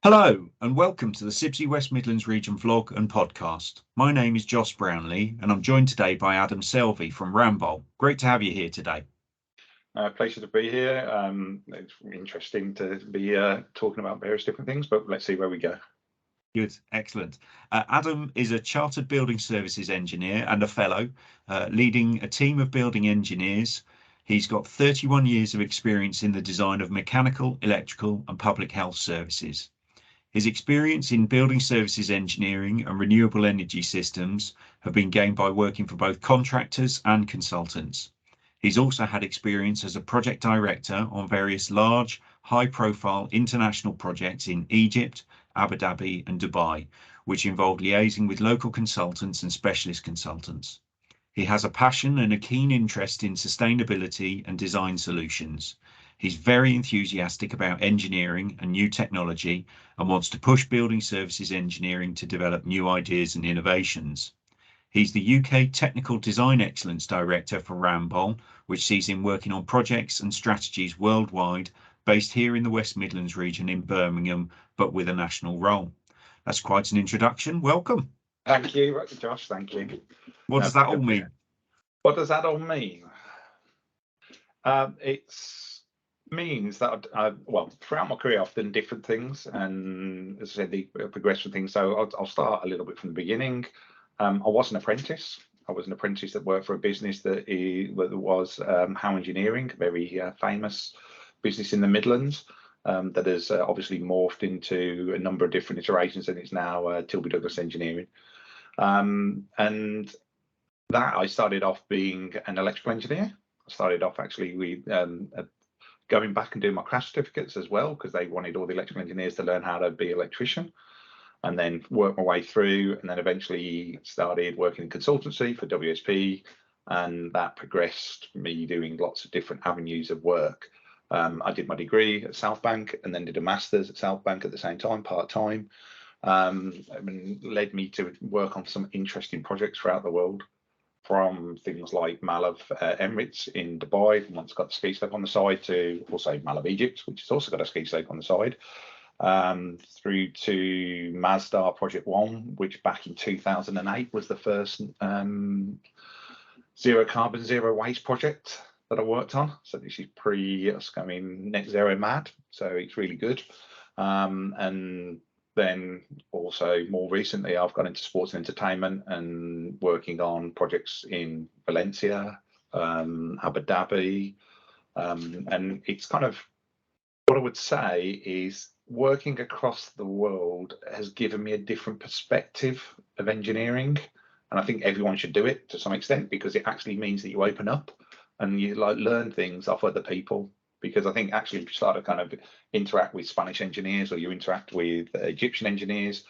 Hello and welcome to the CIBSE West Midlands region vlog and podcast. My name is Josh Brownlee and I'm joined today by Adam Selvey from Ramboll. Great to have you here today. Pleasure to be here. It's interesting to be talking about various different things, but let's see where we go. Good, excellent. Adam is a chartered building services engineer and a fellow, leading a team of building engineers. He's got 31 years of experience in the design of mechanical, electrical and public health services. His experience in building services engineering and renewable energy systems have been gained by working for both contractors and consultants. He's also had experience as a project director on various large, high-profile international projects in Egypt, Abu Dhabi and Dubai, which involved liaising with local consultants and specialist consultants. He has a passion and a keen interest in sustainability and design solutions. He's very enthusiastic about engineering and new technology and wants to push building services engineering to develop new ideas and innovations. He's the UK Technical Design Excellence Director for Ramboll, which sees him working on projects and strategies worldwide, based here in the West Midlands region in Birmingham, but with a national role. That's quite an introduction. Welcome. Thank you, Josh. Thank you. What does that all mean? What does that all mean? It means that throughout my career, I've done different things, and as I said, the progressive things. So I'll start a little bit from the beginning. I was an apprentice. I was an apprentice that worked for a business that was Howe Engineering, a very famous business in the Midlands. That has obviously morphed into a number of different iterations, and it's now Tilby Douglas Engineering. And that I started off being an electrical engineer. I started off actually with going back and doing my crash certificates as well, because they wanted all the electrical engineers to learn how to be an electrician, and then worked my way through, and then eventually started working in consultancy for WSP, and that progressed me doing lots of different avenues of work. I did my degree at South Bank and then did a master's at South Bank at the same time, part-time. Led me to work on some interesting projects throughout the world, from things like Malav Emirates in Dubai, once got the ski slope on the side, to also Malav Egypt, which has also got a ski slope on the side, through to Masdar Project 1, which back in 2008 was the first zero carbon, zero waste project that I worked on. So this is us going net zero mad, so it's really good. And then also more recently, I've got into sports and entertainment and working on projects in Valencia, Abu Dhabi, and it's kind of, what I would say is, working across the world has given me a different perspective of engineering, and I think everyone should do it to some extent, because it actually means that you open up and you learn things off other people. Because I think actually if you start to kind of interact with Spanish engineers, or you interact with Egyptian engineers,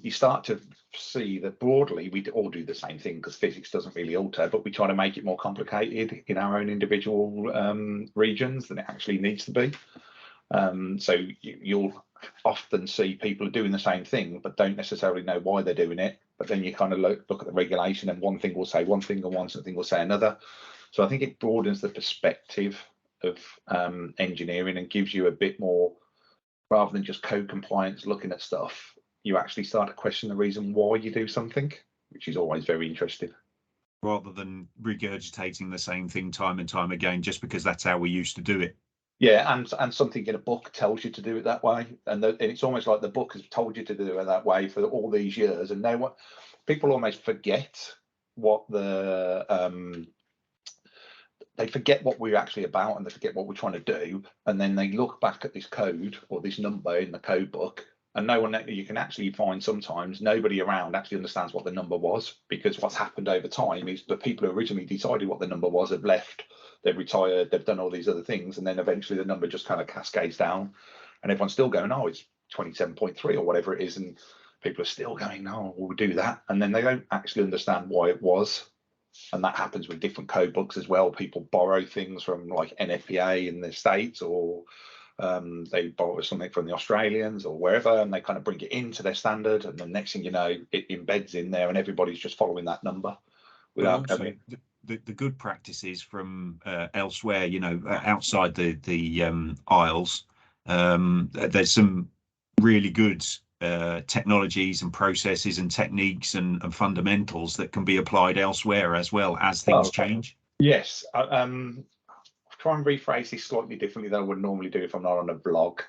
you start to see that broadly we all do the same thing, because physics doesn't really alter, but we try to make it more complicated in our own individual regions than it actually needs to be. So you'll often see people doing the same thing but don't necessarily know why they're doing it, but then you kind of look at the regulation, and one thing will say one thing and one thing will say another. So I think it broadens the perspective of engineering and gives you a bit more, rather than just code compliance looking at stuff, you actually start to question the reason why you do something, which is always very interesting. Rather than regurgitating the same thing time and time again, just because that's how we used to do it. Yeah, and something in a book tells you to do it that way, and it's almost like the book has told you to do it that way for all these years, and people almost forget what they forget what we're actually about, and they forget what we're trying to do, and then they look back at this code or this number in the code book, and you can actually find sometimes nobody around actually understands what the number was, because what's happened over time is the people who originally decided what the number was have left, they've retired, they've done all these other things, and then eventually the number just kind of cascades down, and everyone's still going, oh, it's 27.3 or whatever it is, and people are still going, no, we'll do that, and then they don't actually understand why it was. And that happens with different code books as well. People borrow things from like NFPA in the States, or they borrow something from the Australians or wherever, and they kind of bring it into their standard, and the next thing you know, it embeds in there, and everybody's just following that number without also, the good practices from elsewhere, outside the Isles. There's some really good technologies and processes and techniques and fundamentals that can be applied elsewhere as well as things change. Yes. Try and rephrase this slightly differently than I would normally do if I'm not on a blog.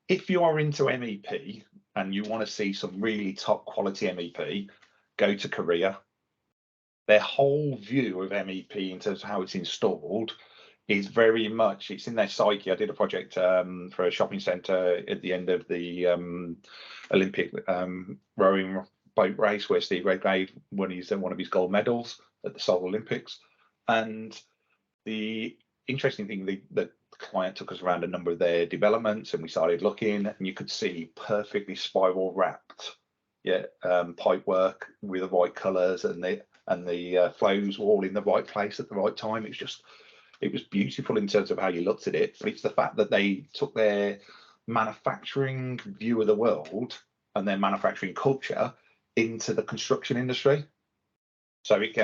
If you are into MEP and you want to see some really top quality MEP, go to Korea. Their whole view of MEP in terms of how it's installed is very much, it's in their psyche. I did a project for a shopping centre at the end of the Olympic rowing boat race where Steve Redgrave won one of his gold medals at the Seoul Olympics. And the interesting thing, the client took us around a number of their developments and we started looking, and you could see perfectly spiral wrapped pipe work with the right colours, and the flows were all in the right place at the right time. It was beautiful in terms of how you looked at it, but it's the fact that they took their manufacturing view of the world and their manufacturing culture into the construction industry. So it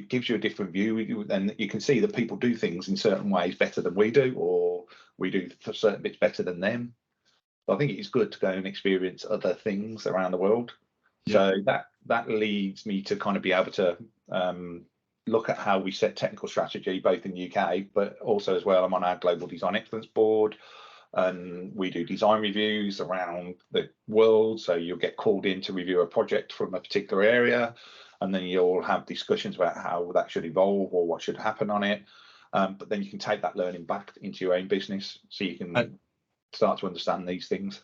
gives you a different view, and you can see that people do things in certain ways better than we do, or we do for certain bits better than them. So I think it's good to go and experience other things around the world. Yeah. So that leads me to kind of be able to look at how we set technical strategy, both in the UK, but also as well, I'm on our Global Design Excellence Board, and we do design reviews around the world. So you'll get called in to review a project from a particular area, and then you'll have discussions about how that should evolve or what should happen on it. But then you can take that learning back into your own business, so you can start to understand these things.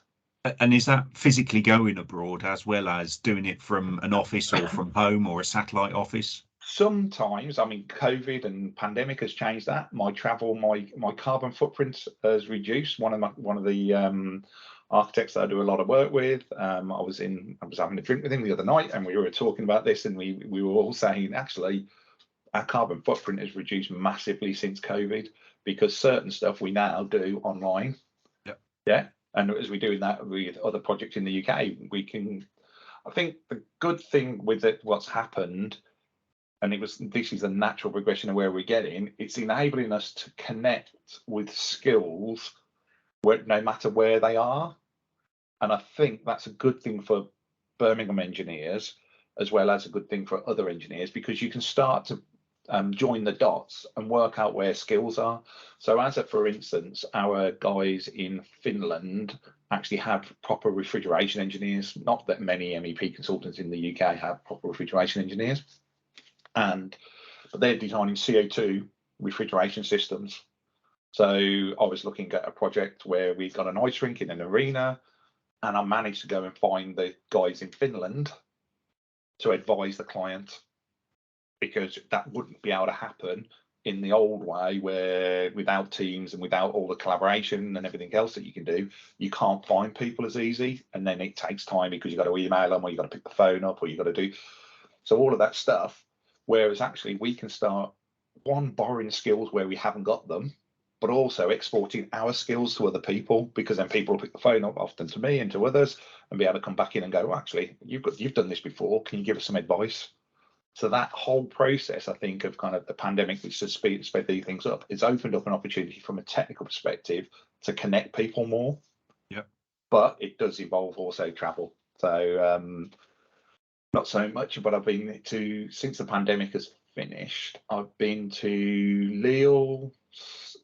And is that physically going abroad as well as doing it from an office or from home or a satellite office? Sometimes, I mean, COVID and pandemic has changed that. My travel, my carbon footprint has reduced. One of the architects that I do a lot of work with, I was having a drink with him the other night, and we were talking about this, and we were all saying actually our carbon footprint has reduced massively since COVID, because certain stuff we now do online. Yeah. And as we're doing that with other projects in the UK, I think the good thing with it, what's happened, and this is a natural progression of where we're getting, it's enabling us to connect with skills no matter where they are. And I think that's a good thing for Birmingham engineers, as well as a good thing for other engineers, because you can start to join the dots and work out where skills are. So for instance, our guys in Finland actually have proper refrigeration engineers. Not that many MEP consultants in the UK have proper refrigeration engineers, but they're designing CO2 refrigeration systems. So I was looking at a project where we got an ice rink in an arena, and I managed to go and find the guys in Finland to advise the client, because that wouldn't be able to happen in the old way, where without Teams and without all the collaboration and everything else that you can do, you can't find people as easy. And then it takes time because you've got to email them, or you've got to pick the phone up, or you've got to do. So all of that stuff, whereas actually we can start, borrowing skills where we haven't got them, but also exporting our skills to other people, because then people will pick the phone up, often to me and to others, and be able to come back in and go, well, actually, you've done this before. Can you give us some advice? So that whole process, I think, of kind of the pandemic, which has sped these things up, it's opened up an opportunity from a technical perspective to connect people more. Yeah. But it does involve also travel. So not so much, but I've been to, since the pandemic has finished, I've been to Lille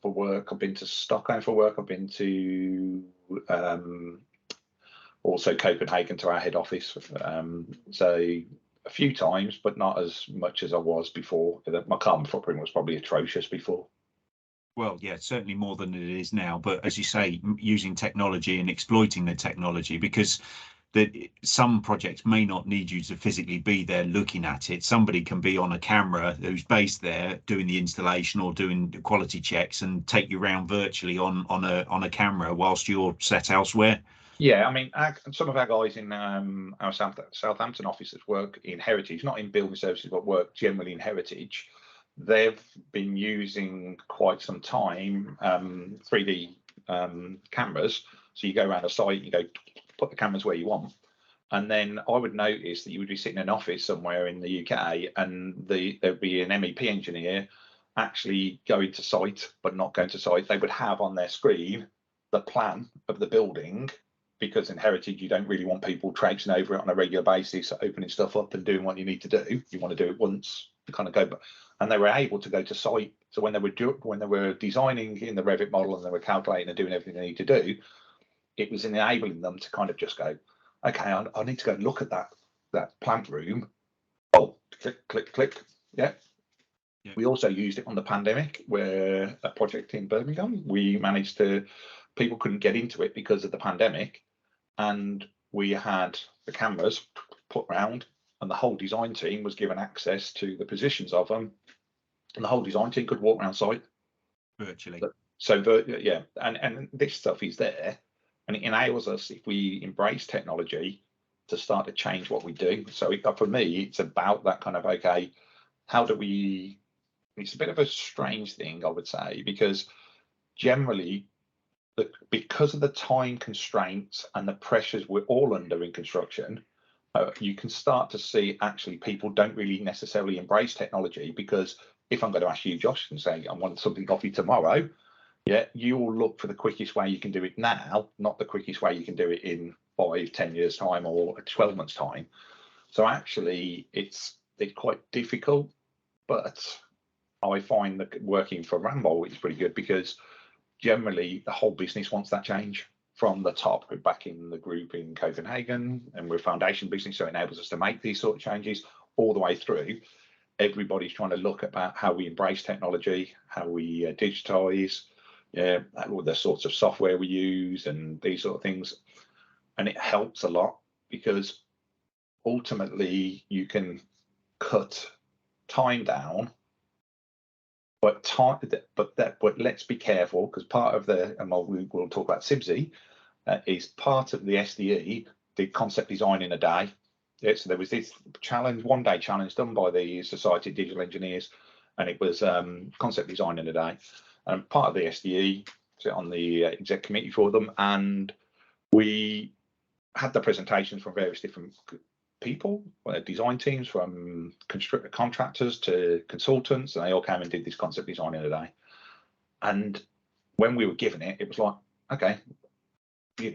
for work, I've been to Stockholm for work, I've been to also Copenhagen to our head office. So a few times, but not as much as I was before. My carbon footprint was probably atrocious before. Well, yeah, certainly more than it is now. But as you say, using technology and exploiting the technology, because some projects may not need you to physically be there looking at it. Somebody can be on a camera who's based there doing the installation or doing the quality checks, and take you around virtually on a camera whilst you're set elsewhere. Yeah, I mean, some of our guys in our Southampton offices work in heritage, not in building services, but work generally in heritage. They've been using quite some time 3D cameras. So you go around a site, you go put the cameras where you want, and then I would notice that you would be sitting in an office somewhere in the UK, and there'd be an MEP engineer actually going to site, but not going to site. They would have on their screen the plan of the building, because in heritage you don't really want people traipsing over it on a regular basis, opening stuff up and doing what you need to do. You want to do it once, kind of go. And they were able to go to site. So when they were designing in the Revit model and they were calculating and doing everything they need to do, it was enabling them to kind of just go, okay, I need to go and look at that plant room. Oh, click, click, click. Yeah. We also used it on the pandemic, where a project in Birmingham, we managed to, people couldn't get into it because of the pandemic, and we had the cameras put round, and the whole design team was given access to the positions of them, and the whole design team could walk around site virtually. Yeah, and this stuff is there, and it enables us, if we embrace technology, to start to change what we do. So for me, it's about that kind of, okay, how do we? It's a bit of a strange thing, I would say, because generally, because of the time constraints and the pressures we're all under in construction, you can start to see actually people don't really necessarily embrace technology, because if I'm going to ask you, Josh, and say I want something off you tomorrow, yeah, you will look for the quickest way you can do it now, not the quickest way you can do it in 5-10 years time or 12 months time. So actually it's quite difficult, but I find that working for Ramboll is pretty good, because generally the whole business wants that change from the top. We're back in the group in Copenhagen, and we're a foundation business, so it enables us to make these sort of changes all the way through. Everybody's trying to look about how we embrace technology, how we digitize, all the sorts of software we use and these sort of things. And it helps a lot, because ultimately you can cut time down, but let's be careful, because part of the, and we'll talk about CIBSE, is part of the SDE, the concept design in a day. Yeah, so there was this challenge, 1-day challenge done by the Society of Digital Engineers, and it was concept design in a day. And part of the SDE, sit on the exec committee for them, and we had the presentations from various different people, design teams, from contractors to consultants, and they all came and did this concept design in a day. And when we were given it, it was like, okay,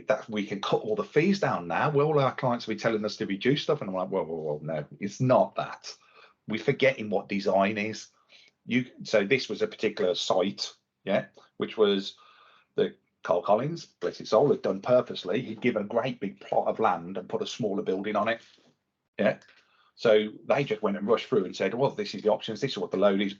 that we can cut all the fees down now. Well, all our clients will be telling us to reduce stuff, and I'm like, well, no, it's not that. We're forgetting what design is. So this was a particular site, yeah, which was the Carl Collins, bless his soul, had done purposely. He'd given a great big plot of land and put a smaller building on it. Yeah. So they just went and rushed through and said, well, this is the options, this is what the load is.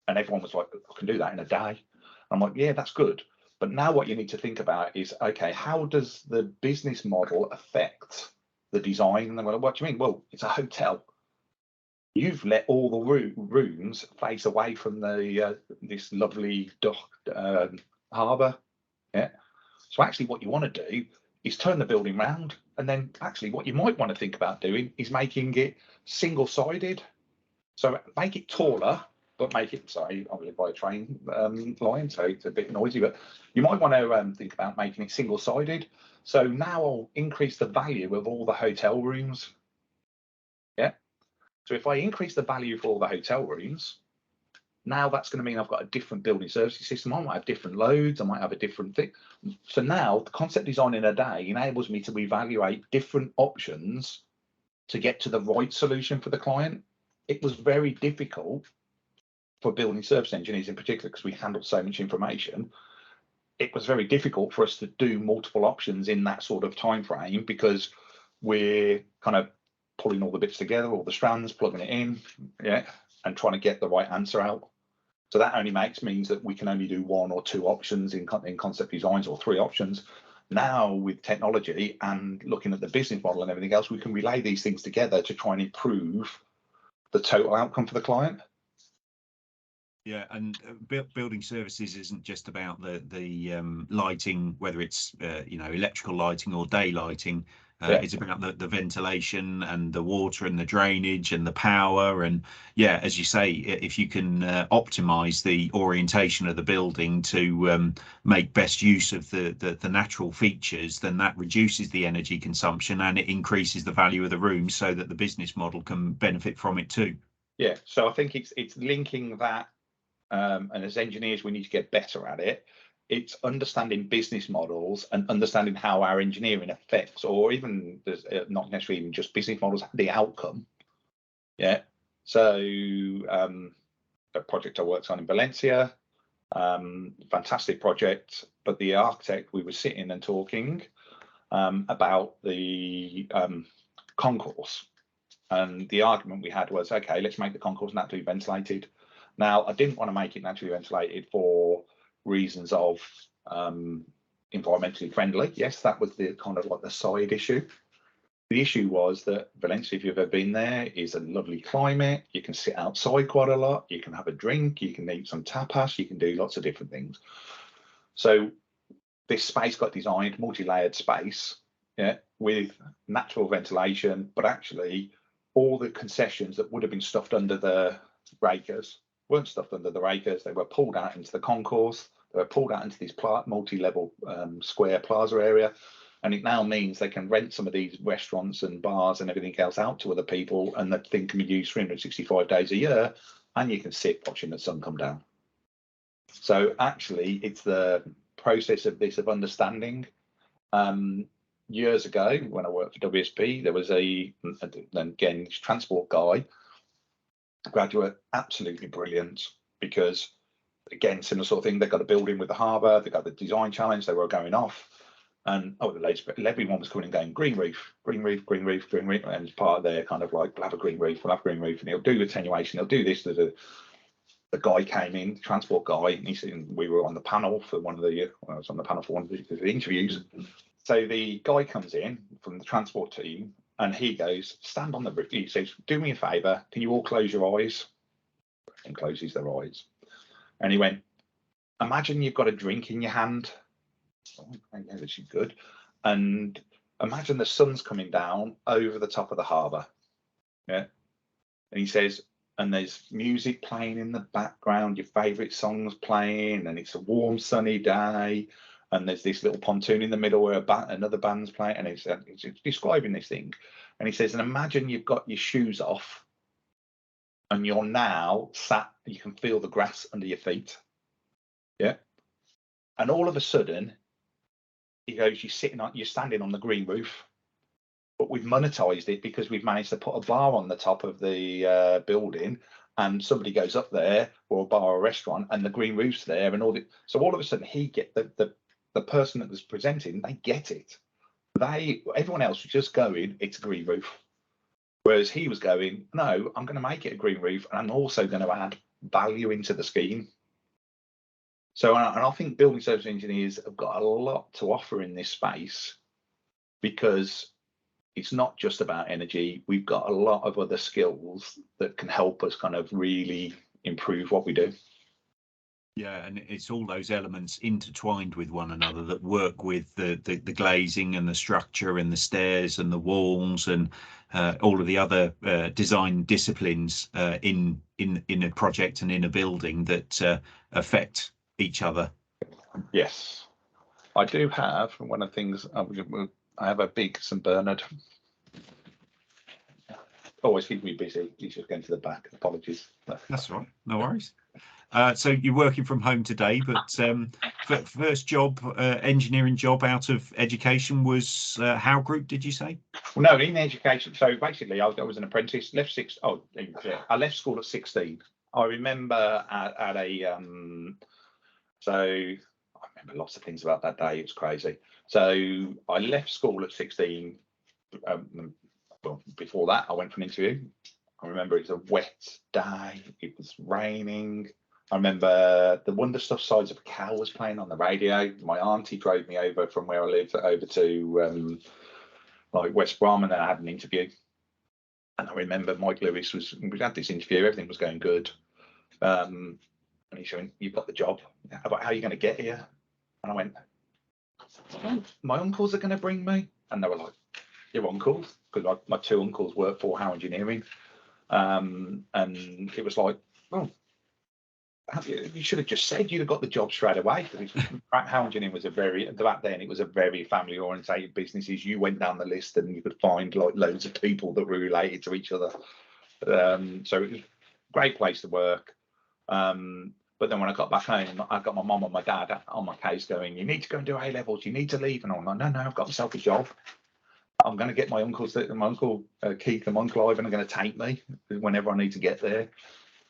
And everyone was like, I can do that in a day. I'm like, yeah, that's good. But now what you need to think about is, okay, how does the business model affect the design? And they're like, what do you mean? Well, it's a hotel. You've let all the rooms face away from the this lovely dock harbour. Yeah. So actually what you want to do is turn the building round, and then actually what you might want to think about doing is making it single-sided. So make it taller, but make it, sorry, I live by a train line, so it's a bit noisy, but you might want to think about making it single-sided. So now I'll increase the value of all the hotel rooms. Yeah. So if I increase the value for all the hotel rooms, now that's going to mean I've got a different building services system. I might have different loads. I might have a different thing. So now the concept design in a day enables me to evaluate different options to get to the right solution for the client. It was very difficult for building service engineers in particular, because we handled so much information. It was very difficult for us to do multiple options in that sort of time frame, because we're kind of pulling all the bits together, all the strands, plugging it in, yeah, and trying to get the right answer out. So that only means that we can only do 1 or 2 options in concept designs, or 3 options. Now with technology and looking at the business model and everything else, we can relay these things together to try and improve the total outcome for the client. Yeah, and building services isn't just about the lighting, whether it's electrical lighting or day lighting. It's about the ventilation and the water and the drainage and the power. And yeah, as you say, if you can optimize the orientation of the building to make best use of the natural features, then that reduces the energy consumption and it increases the value of the room, so that the business model can benefit from it too. Yeah, so I think it's linking that, and as engineers we need to get better at it. it's understanding business models and understanding how our engineering affects, or even not necessarily even just business models, the outcome. Yeah. So a project I worked on in Valencia, fantastic project, but the architect, we were sitting and talking about the concourse, and the argument we had was, okay, let's make the concourse naturally ventilated. Now, I didn't want to make it naturally ventilated for reasons of environmentally friendly. Yes, that was the kind of like the side issue. The issue was that Valencia, if you've ever been there, is a lovely climate. You can sit outside quite a lot. You can have a drink. You can eat some tapas. You can do lots of different things. So this space got designed, multi-layered space, yeah, with natural ventilation, but actually all the concessions that would have been stuffed under the breakers weren't stuffed under the breakers. They were pulled out into the concourse. They were pulled out into this multi-level square plaza area. And it now means they can rent some of these restaurants and bars and everything else out to other people, and that thing can be used 365 days a year, and you can sit watching the sun come down. So actually, it's the process of this, of understanding. Years ago, when I worked for WSP, there was again, transport guy, graduate, absolutely brilliant, because again, similar sort of thing. They got a building with the harbour, they got the design challenge, they were going off. And everyone was coming and going, green roof, green roof, green roof, green roof. And as part of their kind of like, we'll have a green roof, we'll have a green roof, and he'll do attenuation, he'll do this. The guy came in, the transport guy, and he said, we were on the panel for one of the, I was on the panel for one of the interviews. So the guy comes in from the transport team, and he goes, stand on the roof. He says, do me a favour, can you all close your eyes? And closes their eyes. And he went, imagine you've got a drink in your hand. Oh, yeah, this is good. And imagine the sun's coming down over the top of the harbour. Yeah. And he says, and there's music playing in the background, your favourite songs playing, and it's a warm, sunny day. And there's this little pontoon in the middle where another band's playing, and it's describing this thing. And he says, and imagine you've got your shoes off, and you're now sat, you can feel the grass under your feet. Yeah. And all of a sudden, he goes, you're standing on the green roof, but we've monetized it because we've managed to put a bar on the top of the building, and somebody goes up there, or a bar or a restaurant, and the green roof's there, and so all of a sudden he get the person that was presenting, they get it. Everyone else was just going, it's a green roof. Whereas he was going, no, I'm going to make it a green roof, and I'm also going to add value into the scheme. So, and I think building service engineers have got a lot to offer in this space, because it's not just about energy. We've got a lot of other skills that can help us kind of really improve what we do. Yeah, and it's all those elements intertwined with one another that work with the glazing and the structure and the stairs and the walls and all of the other design disciplines in a project and in a building that affect each other. Yes, I do have one of the things. I have a big St Bernard. Always keep me busy. He's just going to the back. Apologies. That's all right. No worries. So you're working from home today, but first job, engineering job out of education was how group, did you say? Well, no, in education. So basically, I was an apprentice. I left school at 16. I remember at a so I remember lots of things about that day. It was crazy. So I left school at 16. Well, before that, I went for an interview. I remember it was a wet day. It was raining. I remember the Wonder Stuff Sides of a Cow was playing on the radio. My auntie drove me over from where I lived over to like West Brom, and then I had an interview. And I remember Mike Lewis we had this interview, everything was going good. And he said, you've got the job. How are you going to get here? And I went, my uncles are going to bring me. And they were like, your uncles? Because my two uncles work for Howe Engineering. And it was like, oh, you should have just said you'd have got the job straight away. Howe Engineering was back then it was a very family orientated businesses. You went down the list and you could find like loads of people that were related to each other. So it was a great place to work. But then when I got back home, I got my mum and my dad on my case going, you need to go and do A levels, you need to leave. And I'm like, no, I've got myself a job. I'm going to get my uncle Keith and my uncle Ivan are going to take me whenever I need to get there,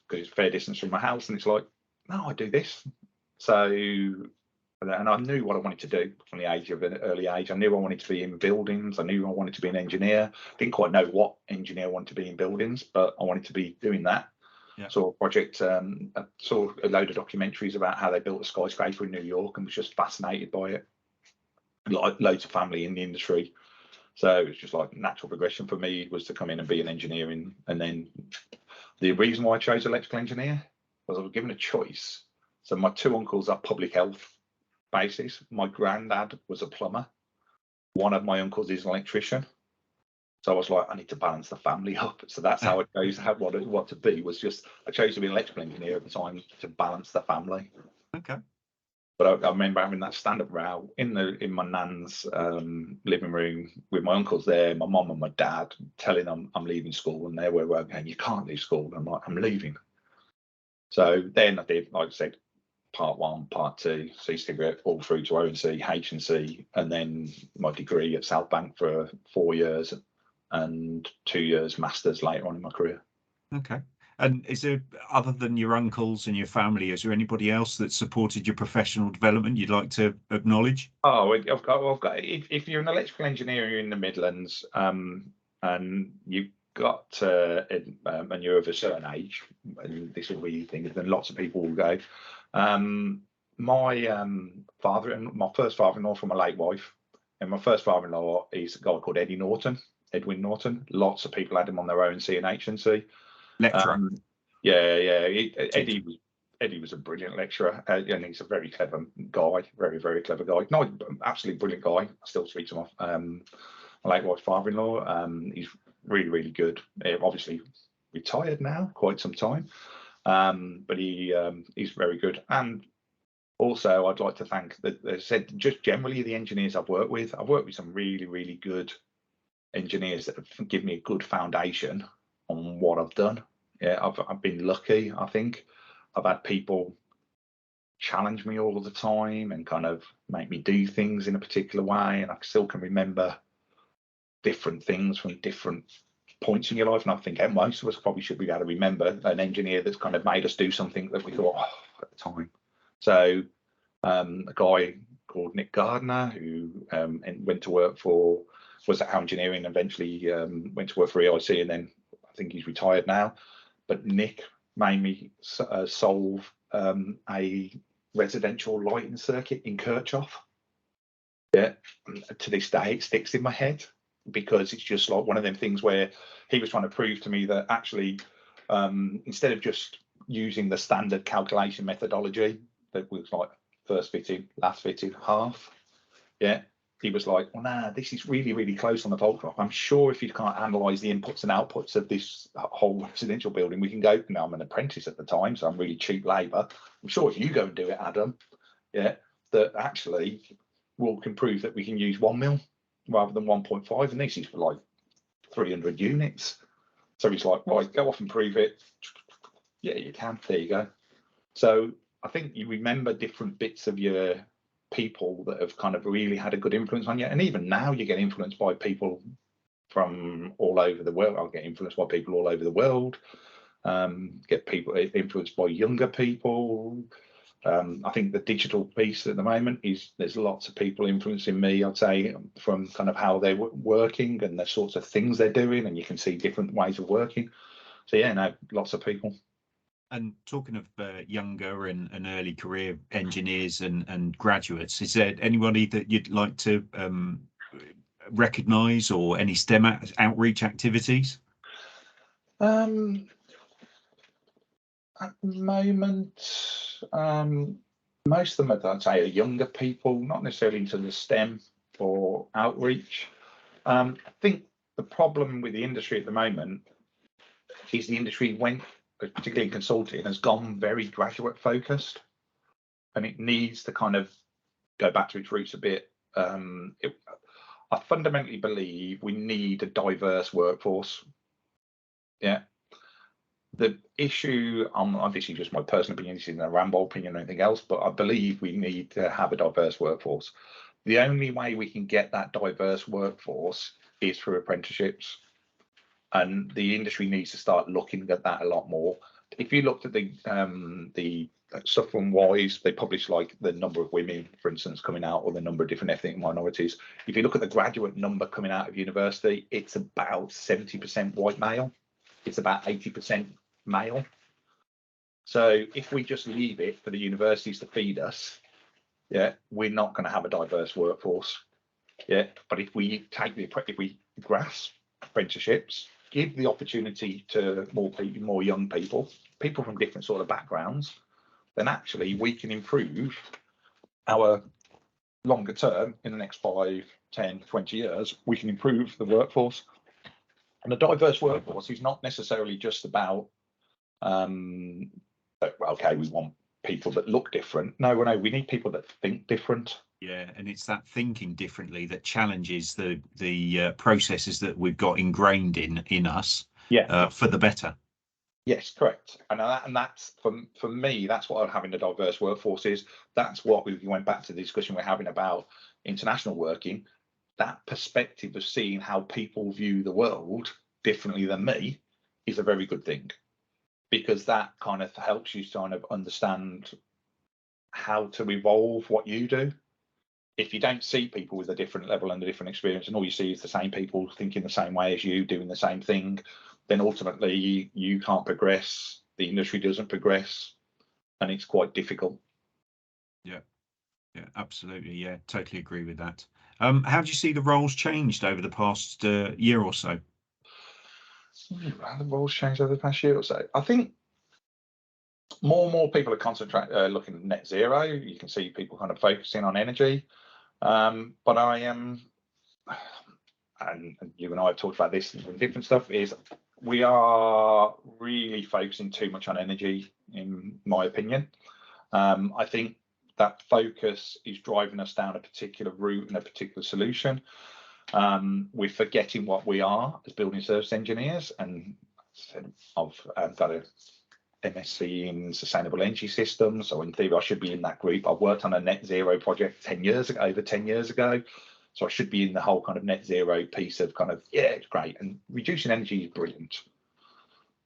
because it's fair distance from my house. And it's like, no, I do this. So, and I knew what I wanted to do from the age of an early age. I knew I wanted to be in buildings. I knew I wanted to be an engineer. Didn't quite know what engineer I wanted to be in buildings, but I wanted to be doing that. Yeah. Saw a project, I saw a load of documentaries about how they built a skyscraper in New York and was just fascinated by it. Like loads of family in the industry. So it's just like natural progression for me was to come in and be an engineer. And then the reason why I chose electrical engineer was I was given a choice. So my two uncles are public health basis. My granddad was a plumber. One of my uncles is an electrician. So I was like, I need to balance the family up. So that's how I chose what to be. Was just I chose to be an electrical engineer at the time to balance the family. Okay. But I remember having that stand-up row in my nan's living room with my uncles there, my mum and my dad, telling them I'm leaving school, and they were going, you can't leave school. I'm like, I'm leaving. So then I did, like I said, part 1, part 2, C-cigarette, all through to O&C, H&C, and then my degree at South Bank for 4 years and 2 years masters later on in my career. Okay. And is there, other than your uncles and your family, is there anybody else that supported your professional development you'd like to acknowledge? Oh, I've got. If you're an electrical engineer in the Midlands, and you've got, and you're of a certain age, and this will be the thing, then lots of people will go. My first father-in-law from a late wife, and my first father-in-law is a guy called Edwin Norton. Lots of people had him on their O&C and H&C. Lecturer. Eddie was a brilliant lecturer, and he's a very clever guy, very, very clever guy. No, absolutely brilliant guy. I still speak to him. My late wife's father-in-law. He's really, really good. Obviously retired now, quite some time, but he's very good. And also, I'd like to thank, as I said, just generally the engineers I've worked with. I've worked with some really, really good engineers that have given me a good foundation on what I've done. Yeah, I've been lucky, I think. I've had people challenge me all the time and kind of make me do things in a particular way, and I still can remember different things from different points in your life. And I think most of us probably should be able to remember an engineer that's kind of made us do something that we thought, oh, at the time. So a guy called Nick Gardner, who went to work for, was at engineering, and eventually went to work for EIC, and then I think he's retired now. But Nick made me solve a residential lighting circuit in Kirchhoff. Yeah, to this day it sticks in my head, because it's just like one of them things where he was trying to prove to me that actually, instead of just using the standard calculation methodology that was like first fitting, last fitting, half, yeah, he was like, well, nah, this is really, really close on the volt drop. I'm sure if you can't analyze the inputs and outputs of this whole residential building, we can go. Now, I'm an apprentice at the time, so I'm really cheap labor. I'm sure if you go and do it, Adam, yeah, that actually can prove that we can use 1 mil rather than 1.5, and this is for like 300 units. So he's like, right, go off and prove it. Yeah, you can. There you go. So I think you remember different bits of your people that have kind of really had a good influence on you, and even now you get influenced by people from all over the world. I'll get influenced by people all over the world. Get people influenced by younger people. I think the digital piece at the moment is there's lots of people influencing me, I'd say, from kind of how they're working and the sorts of things they're doing, and you can see different ways of working. So yeah, no, lots of people. And talking of younger and early career engineers and graduates, is there anybody that you'd like to recognise, or any STEM outreach activities? At the moment, most of them, I'd say, are younger people, not necessarily into the STEM or outreach. I think the problem with the industry at the moment is the industry went, particularly in consulting, has gone very graduate focused, and it needs to kind of go back to its roots a bit. I fundamentally believe we need a diverse workforce. Yeah. The issue, this is just my personal opinion, this isn't a Ramboll opinion or anything else, but I believe we need to have a diverse workforce. The only way we can get that diverse workforce is through apprenticeships, and the industry needs to start looking at that a lot more. If you looked at the stuff from Wise, they publish like the number of women, for instance, coming out, or the number of different ethnic minorities. If you look at the graduate number coming out of university, it's about 70% white male. It's about 80% male. So if we just leave it for the universities to feed us, yeah, we're not going to have a diverse workforce. Yeah, but if we grasp apprenticeships, give the opportunity to more young people from different sort of backgrounds, then actually we can improve our longer term in the next 5, 10, 20 years. We can improve the workforce. And a diverse workforce is not necessarily just about, okay, we want people that look different. No, we need people that think different. Yeah, and it's that thinking differently that challenges the processes that we've got ingrained in us. Yeah, for the better. Yes, correct. And that's for me, that's what having a diverse workforce is. That's what we went back to the discussion we're having about international working. That perspective of seeing how people view the world differently than me is a very good thing, because that kind of helps you kind of understand how to evolve what you do. If you don't see people with a different level and a different experience, and all you see is the same people thinking the same way as you, doing the same thing, then ultimately you can't progress, the industry doesn't progress, and it's quite difficult. Yeah, absolutely. Yeah, totally agree with that. How do you see the roles changed over the past year or so? The roles changed over the past year or so. I think more and more people are looking at net zero. You can see people kind of focusing on energy. But I am, and you and I have talked about this and different stuff, is we are really focusing too much on energy, in my opinion. I think that focus is driving us down a particular route and a particular solution. We're forgetting what we are as building service engineers, and I've got a MSc in sustainable energy systems, so in theory I should be in that group. I worked on a net zero project over 10 years ago, so I should be in the whole kind of net zero piece of kind of, yeah, it's great, and reducing energy is brilliant,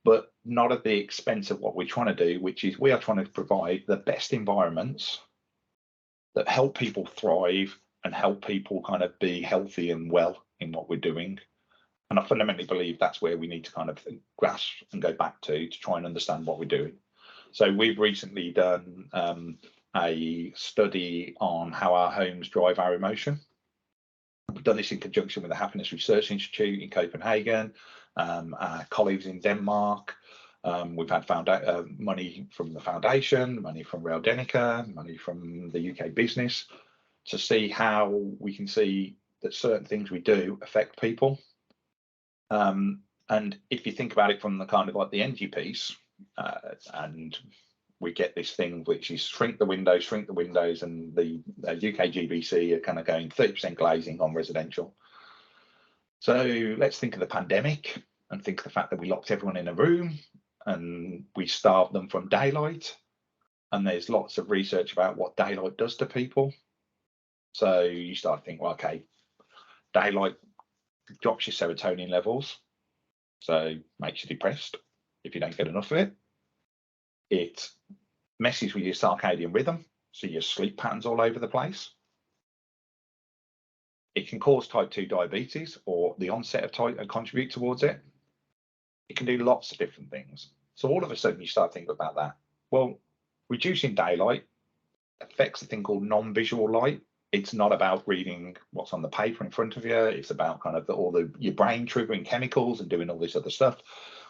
but not at the expense of what we're trying to do, which is we are trying to provide the best environments that help people thrive and help people kind of be healthy and well in what we're doing. And I fundamentally believe that's where we need to kind of grasp and go back to try and understand what we're doing. So we've recently done a study on how our homes drive our emotion. We've done this in conjunction with the Happiness Research Institute in Copenhagen, our colleagues in Denmark. We've had money from the foundation, money from Rail Denica, money from the UK business, to see how we can see that certain things we do affect people. And if you think about it from the kind of like the energy piece, and we get this thing which is shrink the windows, and the UK GBC are kind of going 30% glazing on residential. So let's think of the pandemic and think of the fact that we locked everyone in a room and we starved them from daylight. And there's lots of research about what daylight does to people. So you start thinking, well, okay, daylight drops your serotonin levels, so makes you depressed if you don't get enough of it. It messes with your circadian rhythm, so your sleep patterns all over the place. It can cause type 2 diabetes or the onset of type and contribute towards it. It can do lots of different things. So all of a sudden you start thinking about that. Well, reducing daylight affects a thing called non-visual light. It's not about reading what's on the paper in front of you. It's about kind of your brain triggering chemicals and doing all this other stuff.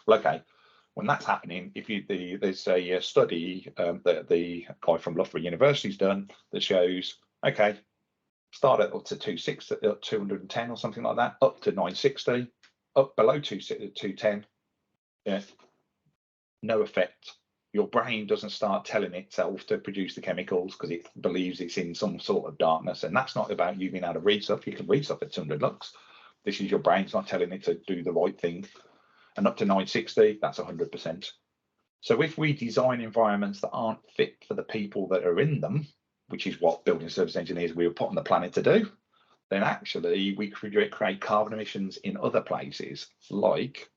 Well, okay, when that's happening, there's a study that the guy from Loughborough University's done that shows, okay, start at up to 210 or something like that, up to 960, up below 210, yeah, no effect. Your brain doesn't start telling itself to produce the chemicals because it believes it's in some sort of darkness. And that's not about you being able to read stuff. You can read stuff at 200 lux. This is your brain's not telling it to do the right thing. And up to 960, that's 100%. So if we design environments that aren't fit for the people that are in them, which is what building service engineers we were put on the planet to do, then actually we create carbon emissions in other places, like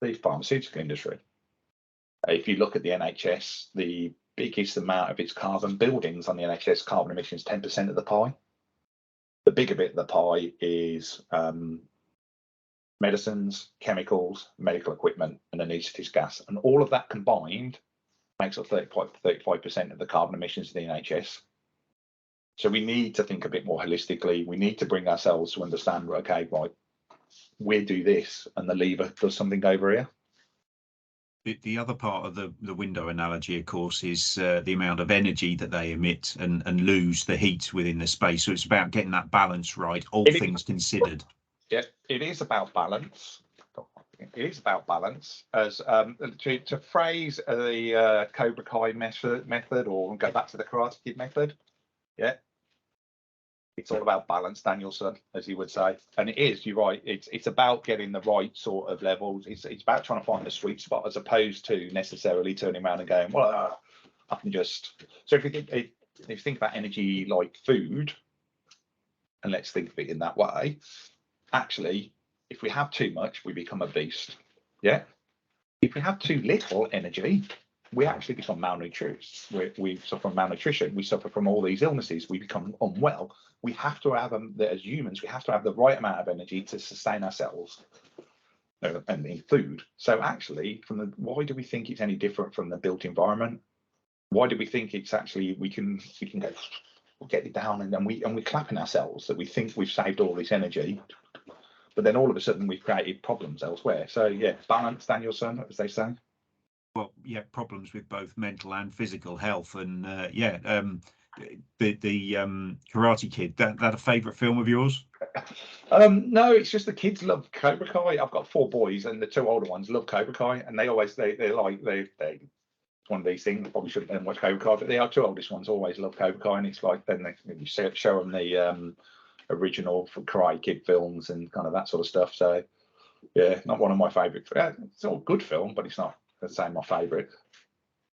the pharmaceutical industry. If you look at the NHS, the biggest amount of its carbon buildings on the NHS carbon emissions, 10% of the pie. The bigger bit of the pie is medicines, chemicals, medical equipment, and anaesthetist gas. And all of that combined makes up 35% of the carbon emissions of the NHS. So we need to think a bit more holistically. We need to bring ourselves to understand, okay, right, we do this and the lever does something over here. The other part of the window analogy, of course, is the amount of energy that they emit and lose the heat within the space. So it's about getting that balance right, all things considered. Yeah, it is about balance. It is about balance. As to phrase the Cobra Kai method, or go back to the Karate Kid method. Yeah, it's all about balance, Danielson, as he would say. And it is, you're right, it's about getting the right sort of levels. It's about trying to find the sweet spot, as opposed to necessarily turning around and going, well, I can just. So if you think about energy like food, and let's think of it in that way, actually, if we have too much, we become a beast. Yeah. If we have too little energy, we actually become malnourished. We suffer from malnutrition. We suffer from all these illnesses. We become unwell. We have to have as humans, we have to have the right amount of energy to sustain ourselves and in food. So actually, why do we think it's any different from the built environment? Why do we think it's actually we can go get it down and we're clapping ourselves that we think we've saved all this energy, but then all of a sudden we've created problems elsewhere. So yeah, balance, Danielson, as they say. Well, yeah, problems with both mental and physical health, and the Karate Kid. That a favourite film of yours? No, it's just the kids love Cobra Kai. I've got 4 boys, and the 2 older ones love Cobra Kai, and they one of these things. Probably shouldn't let them watch Cobra Kai, but the 2 oldest ones always love Cobra Kai, and it's like then you show them the original Karate Kid films and kind of that sort of stuff. So yeah, not one of my favourite. It's all good film, but it's not the same my favourite.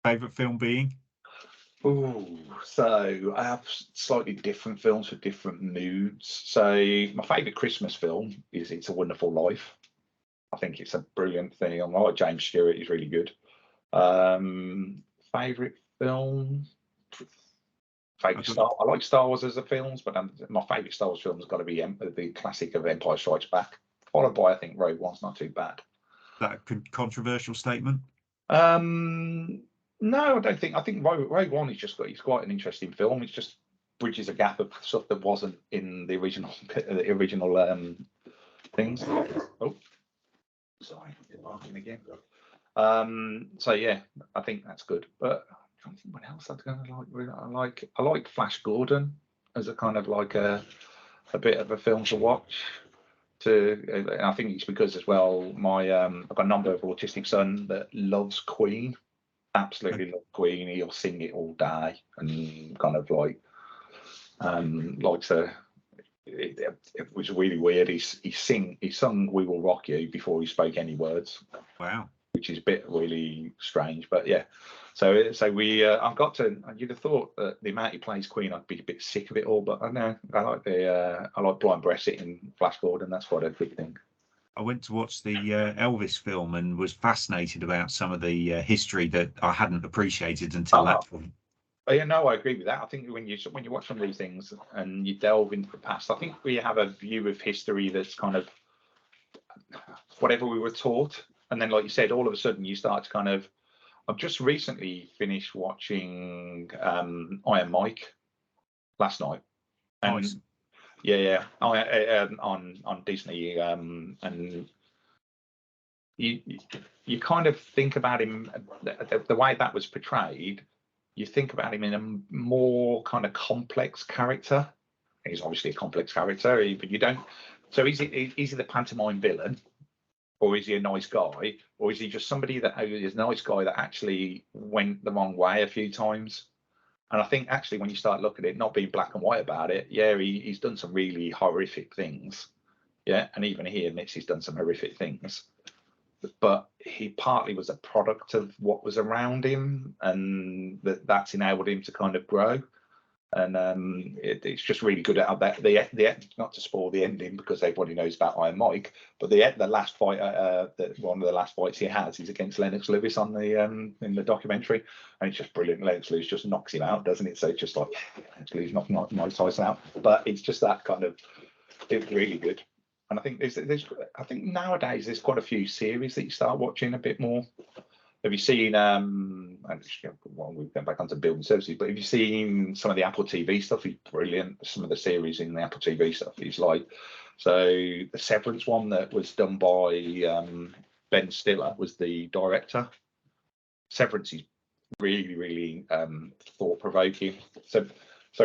Favourite film being? Ooh, so I have slightly different films for different moods. So my favourite Christmas film is It's a Wonderful Life. I think it's a brilliant thing. I like James Stewart, he's really good. Favourite film? I like Star Wars as a films, but my favourite Star Wars film has got to be the classic of Empire Strikes Back, followed by, I think, Rogue One's not too bad. That a controversial statement? No, I don't think. I think Rogue One it's quite an interesting film. It just bridges a gap of stuff that wasn't in the original things. Oh, sorry, barking again. So yeah, I think that's good. But I'm trying to think what else I like Flash Gordon as a kind of like a bit of a film to watch. And I think it's because as well I've got a number of autistic son that loves Queen. Absolutely love Queen. He'll sing it all day and kind of like likes to. It was really weird. He sung "We Will Rock You" before he spoke any words. Wow, which is a bit really strange, but yeah. So we I've got to. You'd have thought that the amount he plays Queen, I'd be a bit sick of it all, but I know I like Brian Bressett in Flash Gordon. That's quite a good thing. I went to watch the Elvis film and was fascinated about some of the history that I hadn't appreciated until that point. Yeah, no, I agree with that. I think when you watch some of these things and you delve into the past, I think we have a view of history that's kind of whatever we were taught, and then, like you said, all of a sudden you start to kind of. I've just recently finished watching Iron Mike last night. And nice. Yeah, on Disney, and you kind of think about him the way that was portrayed. You think about him in a more kind of complex character. He's obviously a complex character, but you don't. So is he the pantomime villain, or is he a nice guy, or is he just somebody that is a nice guy that actually went the wrong way a few times? And I think actually when you start looking at it, not being black and white about it, yeah, he's done some really horrific things. Yeah, and even he admits he's done some horrific things. but he partly was a product of what was around him, and that's enabled him to kind of grow. And it's just really good at that. The not to spoil the ending because everybody knows about Iron Mike, but the last fight, one of the last fights he has is against Lennox Lewis on the in the documentary, and it's just brilliant. Lennox Lewis just knocks him out, doesn't it? So it's just like Lennox Lewis knocking Mike Tyson out, but it's just that kind of, it's really good. And I think there's I think nowadays there's quite a few series that you start watching a bit more. Have you seen, well, we've gone back onto building services, but have you seen some of the Apple TV stuff? Is brilliant. Some of the series in the Apple TV stuff is like, so the Severance one that was done by Ben Stiller was the director. Severance is really, really thought-provoking. So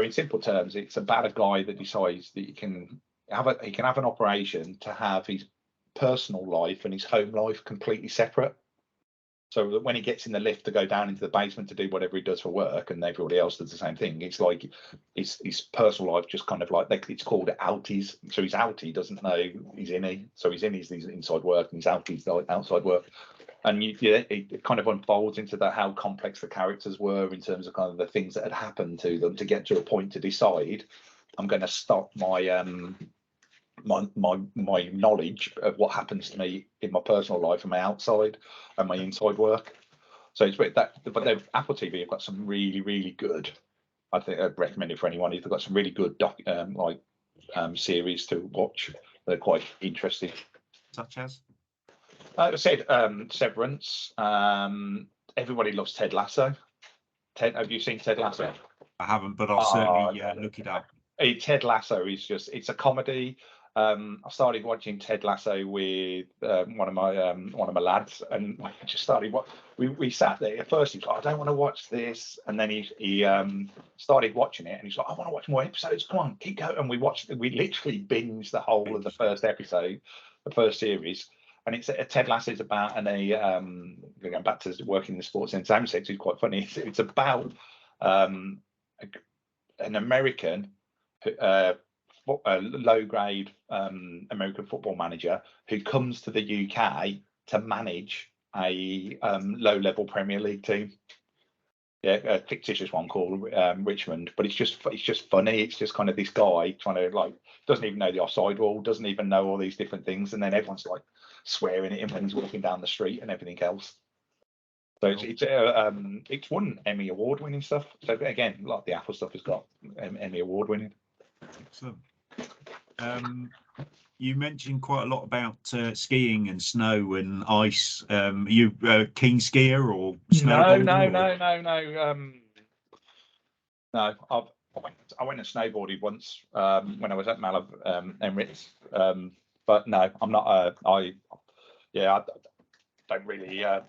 in simple terms, it's about a guy that decides that he can have an operation to have his personal life and his home life completely separate. So that when he gets in the lift to go down into the basement to do whatever he does for work, and everybody else does the same thing, it's like his personal life just kind of like, it's called outies. So his outie doesn't know he's innie. So he's innie's inside work, and his outie's like outside work. And it kind of unfolds into how complex the characters were in terms of kind of the things that had happened to them to get to a point to decide, I'm going to stop my my knowledge of what happens to me in my personal life and my outside and my inside work. So it's that, but they've Apple TV have got some really, really good, I think I'd recommend it for anyone. They've got some really good series to watch. They're quite interesting. Such as? I said Severance. Everybody loves Ted Lasso. Have you seen Ted Lasso? I haven't, but I'll certainly look it up. Ted Lasso is it's a comedy. I started watching Ted Lasso with one of my lads, and I just started we sat there. At first he was like, I don't want to watch this, and then he started watching it, and he's like, I want to watch more episodes, come on, keep going. And we literally binged the whole of the first episode, the first series. And it's Ted Lasso is about going back to working in the sports entertainment sector. It's quite funny. It's about an American a low-grade American football manager who comes to the UK to manage a low-level Premier League team. Yeah, a fictitious one called Richmond, but it's just funny. It's just kind of this guy trying to doesn't even know the offside rule, doesn't even know all these different things, and then everyone's like swearing at him when he's walking down the street and everything else. So it's won Emmy award-winning stuff. So again, like the Apple stuff has got Emmy award-winning. Excellent. You mentioned quite a lot about skiing and snow and ice. Are you a keen skier or snowboarder? No. I went and snowboarded once when I was at Malav Emirates, but no, I'm not. I don't really. I've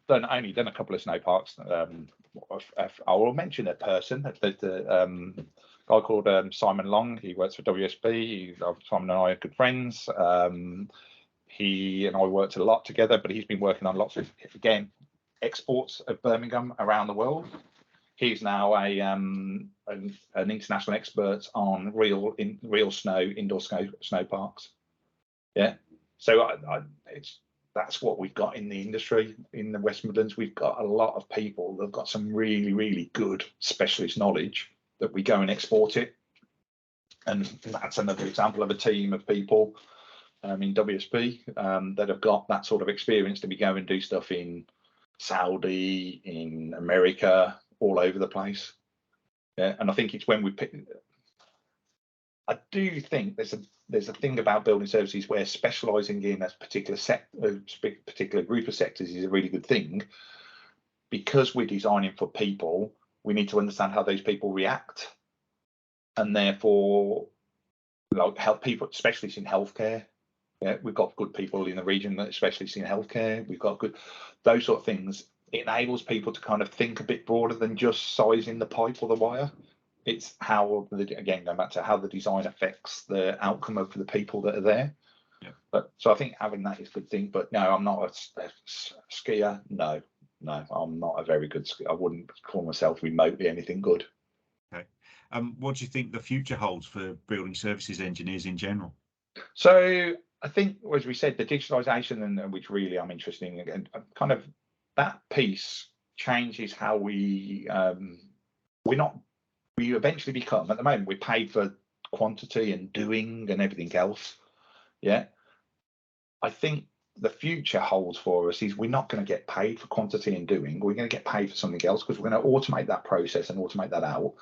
only done a couple of snow parks. I will mention a person, the guy called Simon Long. He works for WSP. Simon and I are good friends. He and I worked a lot together, but he's been working on lots of, again, exports of Birmingham around the world. He's now an international expert on real snow, indoor snow parks. Yeah, so that's what we've got in the industry in the West Midlands. We've got a lot of people that've got some really, really good specialist knowledge that we go and export it. And that's another example of a team of people in WSP that have got that sort of experience to be going and do stuff in Saudi, in America, all over the place. Yeah, and I think it's when we pick. I do think there's a thing about building services where specialising in a particular group of sectors is a really good thing, because we're designing for people. We need to understand how those people react, and therefore, help people, specialists in healthcare. Yeah, we've got good people in the region that are specialists in healthcare. We've got those sort of things. It enables people to kind of think a bit broader than just sizing the pipe or the wire. It's how, again, going back to how the design affects the outcome of the people that are there. Yeah. But so I think having that is a good thing. But no, I'm not a skier. No, I'm not a very good skier. I wouldn't call myself remotely anything good. Okay. What do you think the future holds for building services engineers in general? So I think, as we said, the digitalisation, and which really I'm interested in, and kind of that piece changes how we're not, we eventually become, at the moment, we're paid for quantity and doing and everything else. Yeah. I think the future holds for us is we're not going to get paid for quantity and doing. We're going to get paid for something else, because we're going to automate that process and automate that out.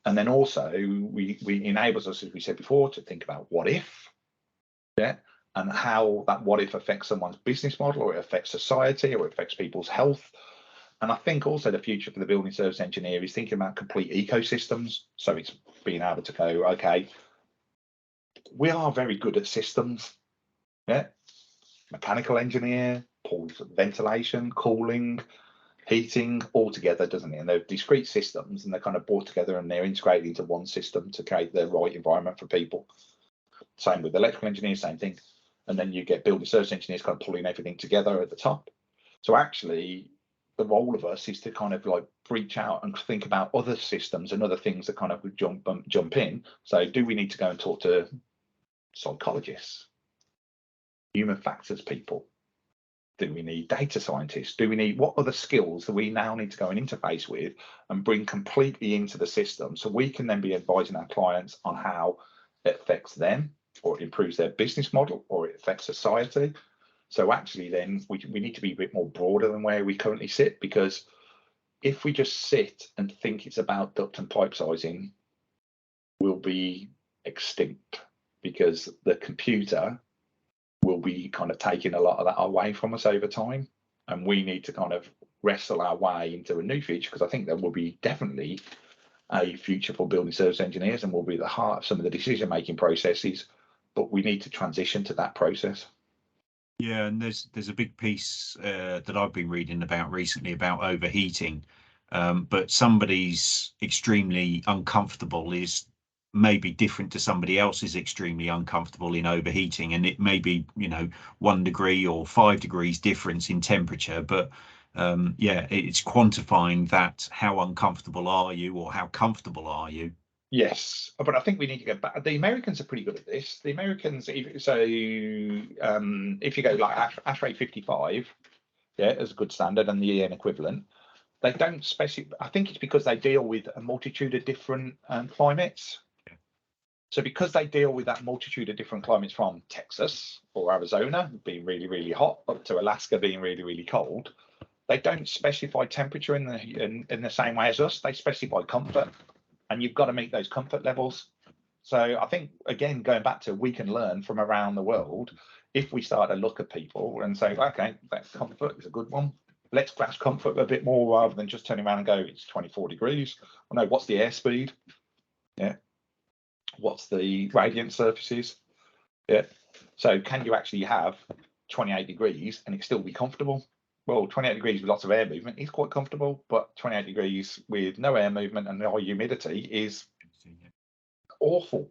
And then also we enables us, as we said before, to think about what if, yeah, and how that what if affects someone's business model, or it affects society, or it affects people's health. And I think also the future for the building service engineer is thinking about complete ecosystems. So it's being able to go, okay, we are very good at systems, yeah, mechanical engineer, pulls ventilation, cooling, heating all together, doesn't it? And they're discrete systems, and they're kind of brought together and they're integrated into one system to create the right environment for people. Same with electrical engineers, same thing. And then you get building service engineers kind of pulling everything together at the top. So actually, the role of us is to kind of like reach out and think about other systems and other things that kind of jump in. So do we need to go and talk to psychologists, human factors people? Do we need data scientists? Do we need, what other skills that we now need to go and interface with and bring completely into the system, so we can then be advising our clients on how it affects them, or it improves their business model, or it affects society. So actually then we need to be a bit more broader than where we currently sit, because if we just sit and think it's about duct and pipe sizing, we'll be extinct, because the computer will be kind of taking a lot of that away from us over time. And we need to kind of wrestle our way into a new future, because I think there will be definitely a future for building service engineers, and will be the heart of some of the decision-making processes, but we need to transition to that process. Yeah, and there's a big piece that I've been reading about recently about overheating, but somebody's extremely uncomfortable is maybe different to somebody else's extremely uncomfortable in overheating, and it may be 1 degree or 5 degrees difference in temperature, but yeah, it's quantifying that, how uncomfortable are you, or how comfortable are you. Yes, but I think we need to go back. The Americans are pretty good at this. The Americans, if you go like ASHRAE 55, yeah, as a good standard, and the EN equivalent, they don't specify. I think it's because they deal with a multitude of different climates. So because they deal with that multitude of different climates, from Texas or Arizona being really, really hot up to Alaska being really, really cold, they don't specify temperature in the same way as us. They specify comfort, and you've got to meet those comfort levels. So I think, again, going back to, we can learn from around the world if we start to look at people and say, okay, that comfort is a good one. Let's grasp comfort a bit more, rather than just turning around and go, it's 24 degrees. Well, no, what's the airspeed? Yeah. What's the radiant surfaces? Yeah. So can you actually have 28 degrees and it still be comfortable? Well, 28 degrees with lots of air movement is quite comfortable, but 28 degrees with no air movement and high humidity is awful.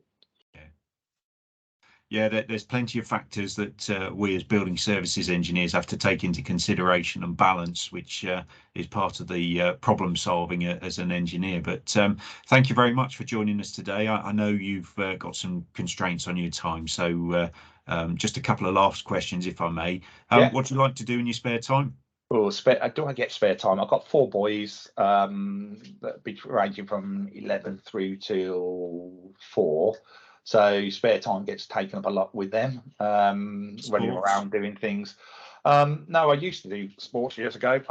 Yeah, there's plenty of factors that we as building services engineers have to take into consideration and balance, which is part of the problem solving as an engineer. But thank you very much for joining us today. I know you've got some constraints on your time, so just a couple of last questions, if I may. Yeah. What do you like to do in your spare time? Well, do I get spare time? I've got 4 boys, that be ranging from 11 through till 4. So spare time gets taken up a lot with them, running around doing things. No, I used to do sports years ago,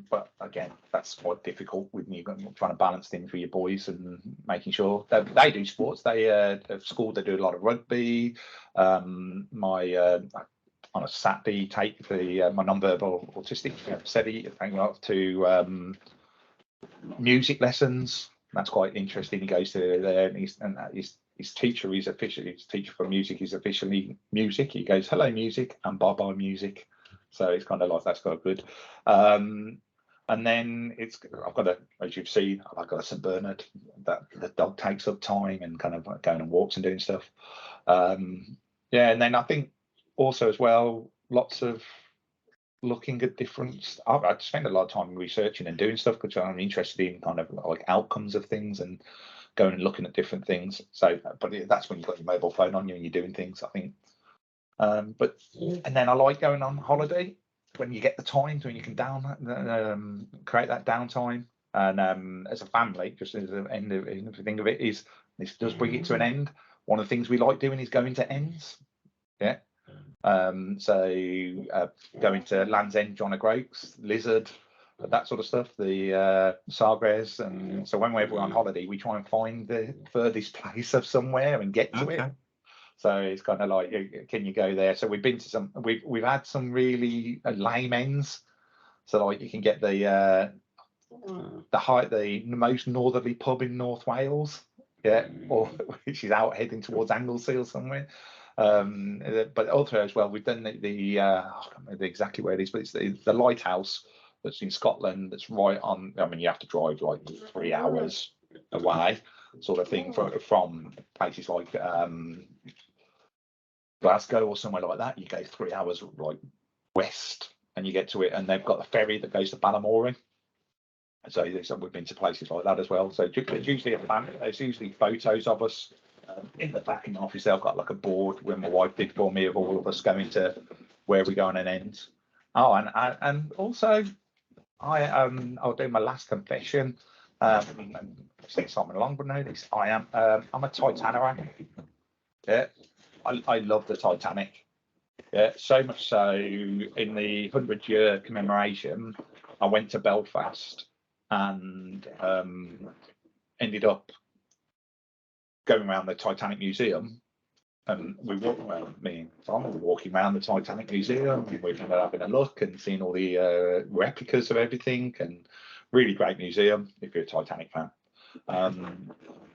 but again, that's quite difficult with me trying to balance things for your boys and making sure that they do sports. They at school they do a lot of rugby. On a Saturday, take my non-verbal autistic Selvey to music lessons. That's quite interesting. He goes to there, and his teacher is officially, his teacher for music is officially music. He goes, hello music and bye bye music. So it's kind of like, that's quite good. And then I've got as you've seen, I've got a St Bernard that the dog takes up time and kind of going on walks and doing stuff. Yeah, and then I think also as well, lots of looking at different. I spend a lot of time researching and doing stuff because I'm interested in kind of like outcomes of things and going and looking at different things. So, but that's when you've got your mobile phone on you and you're doing things. I think But and then I like going on holiday when you get the times when you can create that downtime. And as a family, just as an end of, if you think of it, is this does bring it to an end. One of the things we like doing is going to ends. Yeah. So going to Land's End, John O'Groats, Lizard, that sort of stuff, the Sagres. And so when we're on holiday, we try and find the furthest place of somewhere and get to it. So it's kind of like, can you go there? So we've been to some, we've had some really lame ends. So like you can get the most northerly pub in North Wales, yeah, or which is out heading towards Anglesey or somewhere. But also as well, we've done I can't remember exactly where it is, but it's the lighthouse that's in Scotland. That's right on. I mean, you have to drive like 3 hours away, sort of thing, from places like Glasgow or somewhere like that. You go 3 hours like west, and you get to it, and they've got a ferry that goes to Balamoring. So we've been to places like that as well. So there's usually there's usually photos of us in the back in the office. I've got like a board when my wife did for me of all of us going to where we go on an end. Oh, and also I'll do my last confession. Sing something along, but no, this I'm a Titanic. Yeah, I love the Titanic. Yeah, so much so in the 100-year commemoration, I went to Belfast and ended up going around the Titanic Museum. And me and Tom were walking around the Titanic Museum. We were having a look and seeing all the replicas of everything, and really great museum if you're a Titanic fan.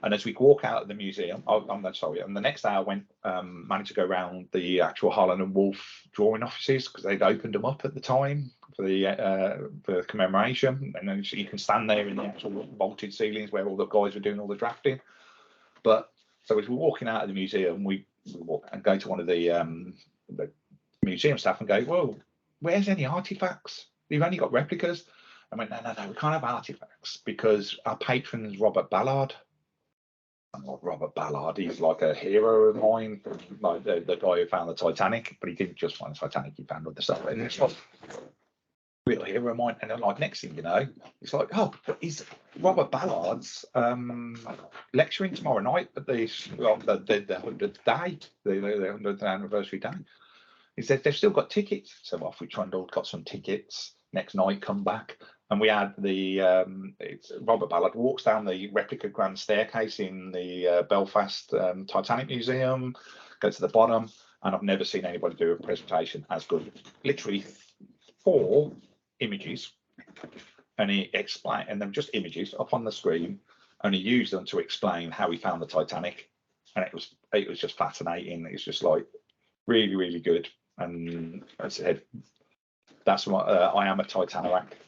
And as we walk out of the museum, and the next day I went, managed to go around the actual Harland and Wolff drawing offices because they'd opened them up at the time for the commemoration. And then you can stand there in the actual vaulted ceilings where all the guys were doing all the drafting. But so as we're walking out of the museum, we walk and go to one of the museum staff and go, "Well, where's any artifacts? You've only got replicas." I went, no, we can't have artifacts because our patron is Robert Ballard. I'm not Robert Ballard. He's like a hero of mine, like the guy who found the Titanic, but he didn't just find the Titanic, he found all the stuff. And it's like real hero of mine. And then like next thing you know, it's like, oh, but he's Robert Ballard's lecturing tomorrow night at the 100th day, the 100th anniversary day. He said they've still got tickets. So off we trundled, got some tickets. Next night, come back, and we had the Robert Ballard walks down the replica grand staircase in the Belfast Titanic Museum, goes to the bottom, and I've never seen anybody do a presentation as good. Literally 4 images, and he explained, and they're just images up on the screen, and he used them to explain how he found the Titanic, and it was just fascinating. It's just like really, really good, and as I said, that's what I am a Titanic.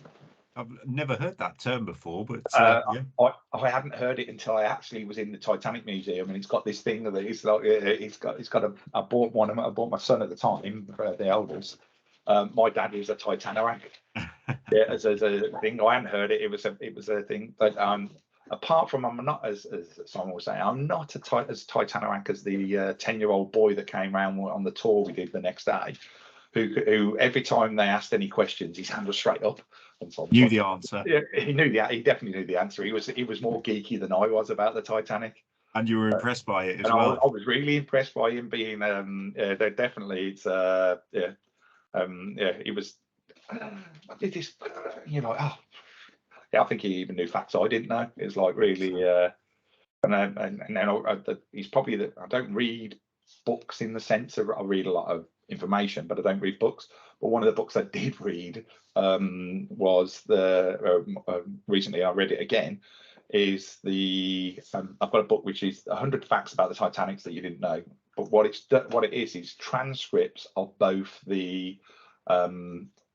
I've never heard that term before, but yeah. I hadn't heard it until I actually was in the Titanic Museum, and it's got this thing that it's like it's got a. I bought my son at the time, the eldest. My dad was a Titanic. Yeah, as a thing. I hadn't heard it. It was a thing. But apart from, I'm not as someone was saying, I'm not as Titanic as the 10-year-old boy that came around on the tour we did the next day. Who every time they asked any questions, his hand was straight up. And so knew the answer. Yeah, he definitely knew the answer. He was more geeky than I was about the Titanic. And you were impressed by it as well. I was really impressed by him being. Definitely, it's it was. I did this. You're like, oh, yeah. I think he even knew facts I didn't know. It's like really. And then he's probably that. I don't read books in the sense of I read a lot of information, but I don't read books. But one of the books I did read was recently I read it again. Is the I've got a book which is 100 facts about the Titanics that you didn't know. But what it is transcripts of both the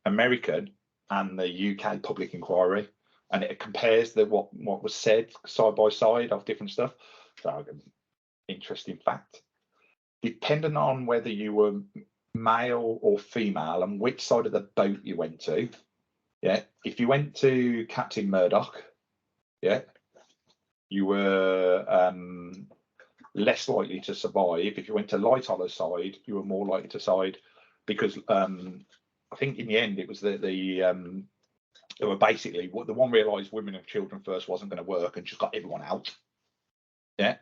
American and the UK public inquiry, and it compares what was said side by side of different stuff. So interesting fact. Depending on whether you were male or female and which side of the boat you went to, yeah, if you went to Captain Murdoch, yeah, you were less likely to survive. If you went to light honour side, you were more likely to side, because I think in the end it was they were basically, what the one realised women and children first wasn't going to work and just got everyone out. Yeah.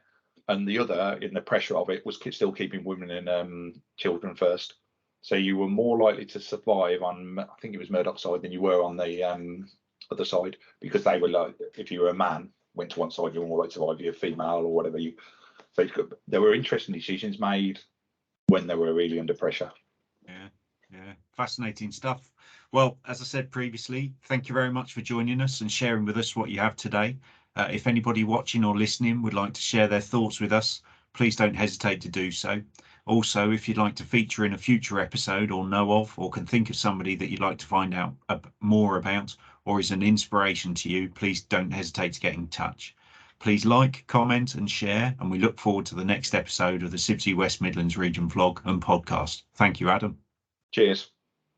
And the other, in the pressure of it, was still keeping women and children first. So you were more likely to survive on, I think it was Murdoch's side, than you were on the other side, because they were like, if you were a man, went to one side, you were more likely to survive. If you're female or whatever, so there were interesting decisions made when they were really under pressure. Yeah, fascinating stuff. Well, as I said previously, thank you very much for joining us and sharing with us what you have today. If anybody watching or listening would like to share their thoughts with us, please don't hesitate to do so. Also, if you'd like to feature in a future episode, or know of, or can think of somebody that you'd like to find out more about, or is an inspiration to you, please don't hesitate to get in touch. Please like, comment and share, and we look forward to the next episode of the CIBSE West Midlands Region vlog and podcast. Thank you, Adam. Cheers.